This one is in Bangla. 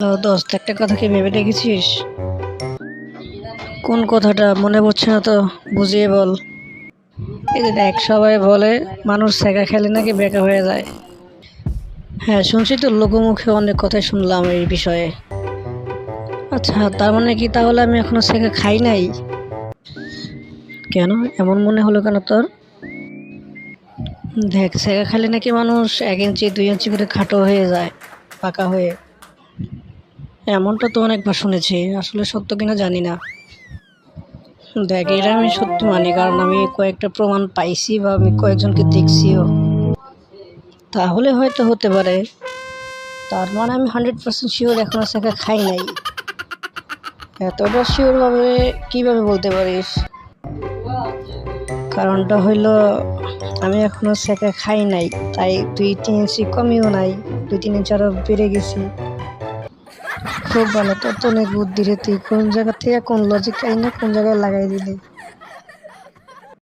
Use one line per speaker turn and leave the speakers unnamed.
দোস্ত, একটা কথা কি ভেবে দেখেছিস? কোন কথাটা মনে পড়ছে না তো, বুঝিয়ে বল। এই যে দেখ, সবাই বলে মানুষ সেকা খেলে নাকি বেকা হয়ে যায়। হ্যাঁ, শুনছি তো, লোকমুখে অনেক কথাই শুনলাম এই বিষয়ে। আচ্ছা, তার মানে কি তাহলে আমি এখনো সেকা খাই নাই? কেন এমন মনে হলো কেন তোর? দেখ, সেকা খেলে নাকি মানুষ 1 ইঞ্চি 2 ইঞ্চি করে খাটো হয়ে যায়, পাকা হয়ে। এমনটা তো অনেকবার শুনেছি, আসলে সত্য কিনা জানি না। দেখ, এটা আমি সত্যি মানি, কারণ আমি কয়েকটা প্রমাণ পাইছি বা আমি কয়েকজনকে দেখছিও। তাহলে হয়তো হতে পারে। তার মানে আমি 100% শিওর এখনো সেকা খাই নাই। এতটা শিওর ভাবে কিভাবে বলতে পারিস? কারণটা হইলো, আমি এখনো সেকা খাই নাই, তাই 2-3 ইঞ্চি কমিও নাই, 2-3 ইঞ্চি আরো বেড়ে গেছি। খুব ভালো, তোর তো অনেক বুদ্ধি রে, তুই কোন জায়গা থেকে কোন লজিক আইনা কোন জায়গায় লাগাই দিলি।